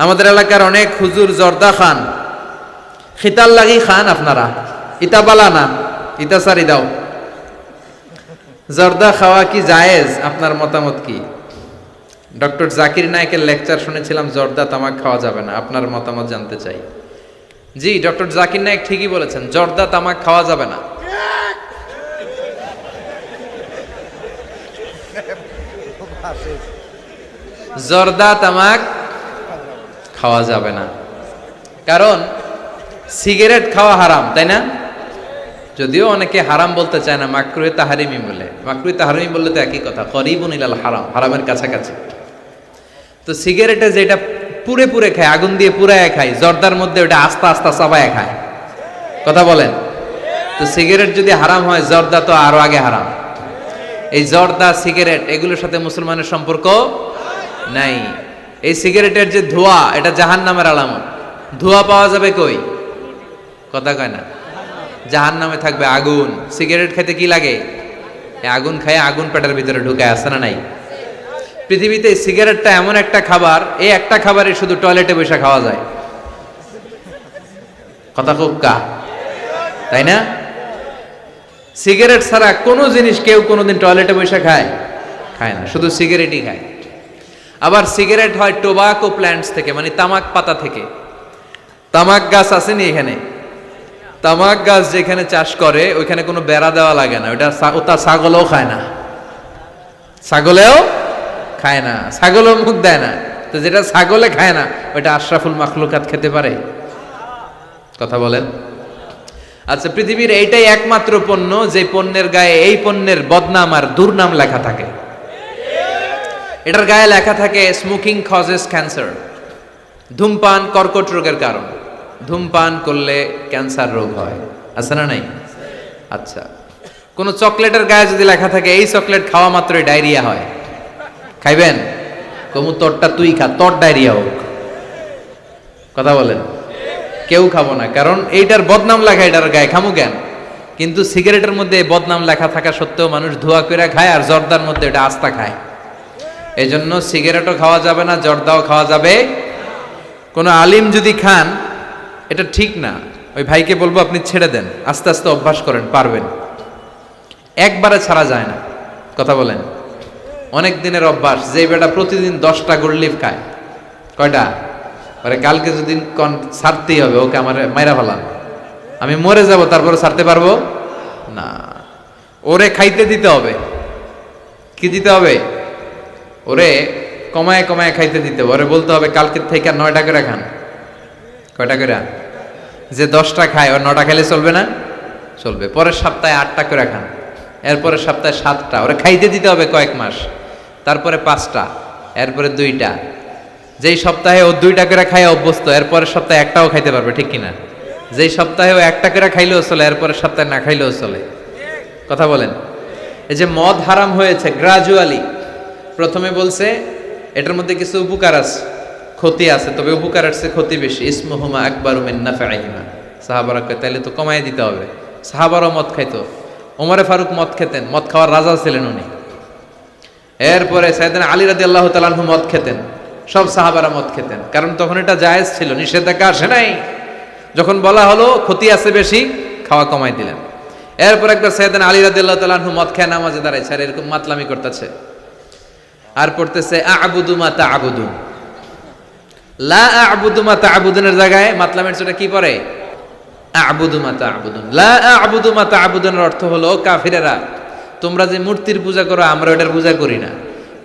আমাদের এলাকার অনেক হুজুর জর্দা খান, খিতাল লাগি খান। আপনারা ইতা বালা না, ইতা সারি দাও। জর্দা খাওয়া কি জায়েজ? আপনার মতামত কি? ডক্টর জাকির নায়েকের লেকচার শুনেছিলাম জর্দা তামাক খাওয়া যাবে না, আপনার মতামত জানতে চাই। জি, ডক্টর জাকির নায়েক ঠিকই বলেছেন, জর্দা তামাক খাওয়া যাবে না। জর্দা তামাক খাওয়া যাবে না, কারণ সিগারেট খাওয়া হারাম, তাই না? যদিও অনেকে হারাম বলতে চায় না, মাকরুহে তাহারিমি বলে। মাকরুহে তাহারিমি বললে তো একই কথা, করিবুন ইলাল হারাম, হারামের কাছাকাছি। তো সিগারেটে যেটা পুরে পুরে খায়, আগুন দিয়ে পুরায় খায়, জর্দার মধ্যে ওটা আস্তে আস্তে চাবায় খায়। কথা বলেন। তো সিগারেট যদি হারাম হয়, জর্দা তো আরো আগে হারাম। এই জর্দা, সিগারেট এগুলোর সাথে মুসলমানের সম্পর্ক নাই। এই সিগারেটের যে ধোঁয়া, এটা জাহান্নামের আলামত। ধোঁয়া পাওয়া যাবে কই? কথা কয় না। জাহান্নামে থাকবে আগুন। সিগারেট খেতে কি লাগে? আগুন খায়, আগুন পেটের ভিতরে ঢুকায়, আছে না নাই? পৃথিবীতে সিগারেটটা এমন একটা খাবার, এই একটা খাবারে শুধু টয়লেটে বসে খাওয়া যায়। কথা খুব কা, তাই না? সিগারেট ছাড়া কোনো জিনিস কেউ কোনোদিন টয়লেটে বসে খায় না, শুধু সিগারেটই খায়। আবার সিগারেট হয় টোবাকো প্ল্যান্টস থেকে, মানে তামাক পাতা থেকে। তামাক গাছ আসেনি এখানে? তামাক গাছ যেখানে চাষ করে ওইখানে কোনো বেড়া দেওয়া লাগে না, ওটা ছাগলও খায় না। ছাগলেও খায় না, ছাগলও মুখ দেয় না। তো যেটা ছাগলে খায় না, ওইটা আশরাফুল মাখলুকাত খেতে পারে? কথা বলেন। আচ্ছা, পৃথিবীর এইটাই একমাত্র পণ্য যে পণ্যের গায়ে এই পণ্যের বদনাম আর দুর্নাম লেখা থাকে। এটার গায়ে লেখা থাকে স্মোকিং কজেস ক্যান্সার, ধূমপান কর্কট রোগের কারণ, ধূমপান করলে ক্যান্সার রোগ হয়, আছে না নাই? আচ্ছা, কোন চকলেটের গায়ে যদি লেখা থাকে এই চকলেট খাওয়া মাত্রই ডায়রিয়া হয়, খাইবেন? কমু তোরটা তুই খা, তোর ডায়রিয়া হোক। কথা বলেন। কেউ খাবো না, কারণ এইটার বদনাম লেখা এটার গায়ে, খামু কেন? কিন্তু সিগারেটের মধ্যে বদনাম লেখা থাকা সত্ত্বেও মানুষ ধোয়া করে খায়, আর জর্দার মধ্যে এটা আস্তা খায়। এই জন্য সিগারেটও খাওয়া যাবে না, জর্দাও খাওয়া যাবে। কোন আলিম যদি খান, এটা ঠিক না। ওই ভাইকে বলবো আপনি ছেড়ে দেন, আস্তে আস্তে অভ্যাস করেন, পারবেন। একবারে ছাড়া যায় না। কথা বলেন। অনেক দিনের অভ্যাস। যে বেটা প্রতিদিন 10টা গোল্ড লিফ খায়, কয়টা? পরে কালকে যদি ছাড়তেই হবে, ওকে আমার মাইরা ফেলান, আমি মরে যাব, তারপরে ছাড়তে পারবো না। ওরে খাইতে দিতে হবে। কি দিতে হবে? ওরে কমায় কমায় খাইতে দিতে হবে। ওরে বলতে হবে কালকের থেকে 9টা করে খান। কয়টা করে? যে 10টা খায়, ওর 9টা খেলে চলবে না? চলবে। পরের সপ্তাহে 8টা করে খান, এরপরের সপ্তাহে 7টা। ওরে খাইতে দিতে হবে কয়েক মাস, তারপরে 5টা, এরপরে 2টা। যেই সপ্তাহে ও 2টা করে খায় অভ্যস্ত, এরপরের সপ্তাহে একটাও খাইতে পারবে, ঠিক কিনা? যেই সপ্তাহে ও 1টা করে খাইলেও চলে, এরপরের সপ্তাহে না খাইলেও চলে। কথা বলেন। এই যে মদ হারাম হয়েছে গ্রাজুয়ালি, প্রথমে বলছে এটার মধ্যে কিছু উপকার আছে, ক্ষতি আছে, তবে উপকারের চেয়ে ক্ষতি বেশি। ইসমুহুমা আকবারু মিন নাফআইহিমা। সাহাবারা কয় তাইলে তো কমায় দিতে হবে। সাহাবারাও মদ খাইতো, ওমরে ফারুক মদ খেতেন, মদ খাওয়ার রাজা ছিলেন উনি। এরপরে সাইয়েদনা আলী রাদিয়াল্লাহু তাআলা আনহু মদ খেতেন, সব সাহাবারা মদ খেতেন, কারণ তখন এটা জায়েজ ছিল, নিষেধাজ্ঞা আসে নাই। যখন বলা হলো ক্ষতি আছে বেশি, খাওয়া কমাই দিলেন। এরপর একবার সাইয়েদনা আলী রাদিয়াল্লাহু তাআলা আনহু মদ খেয়ে নামাজে দাঁড়াইছে, আর এরকম মাতলামি করতেছে, আর পড়তেছে আ'বুদু মা তা'বুদুন। লা আ'বুদু মা তা'বুদুনের জায়গায় মাতলামের ছোটা কি পড়ে? আ'বুদু মা তা'বুদুন। লা আ'বুদু মা তা'বুদুনের অর্থ হলো, কাফিরেরা তোমরা যে মূর্তির পূজা করো আমরা ওটার পূজা করি না।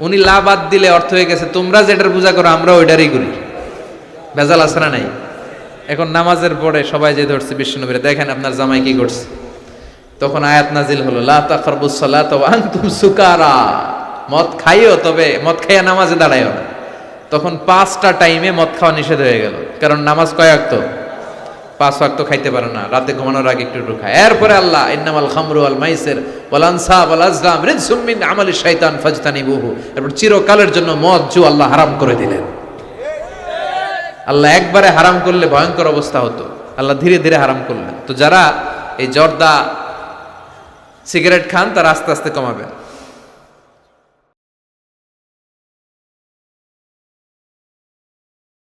উনি লা বাদ দিলে অর্থ হয়ে গেছে তোমরা যেটার পূজা করো আমরা ওইটারই করি। ভেজাল আছে না নাই? এখন নামাজের পরে সবাই যে ধরছে বিশ্বনবীরে, দেখেন আপনার জামাই কি করছে। তখন আয়াত নাজিল হলো, লা তাকরাবুস সালাতা ওয়া আনতুম সুকারা। মদ খাইও, তবে মদ খাইয়া নামাজে দাঁড়াইও না। তখন 5টা টাইমে মদ খাওয়া নিষেধ হয়ে গেল, কারণ নামাজ কয় ওয়াক্ত? 5 ওয়াক্ত খাইতে পারে না, রাতে ঘুমানোর আগে একটু খায়। এরপরে আল্লাহ ইন্নামাল খামরু ওয়াল মাইসির ওয়াল আনসাব ওয়াল আজলাম রিজসুম মিন আমালি শাইতান ফাজতানিবুহু। এরপর চিরকালের জন্য মদ জু আল্লাহ হারাম করে দিলেন। আল্লাহ একবারে হারাম করলে ভয়ঙ্কর অবস্থা হতো, আল্লাহ ধীরে ধীরে হারাম করলেন। তো যারা এই জর্দা সিগারেট খান তারা আস্তে আস্তে কমাবেন।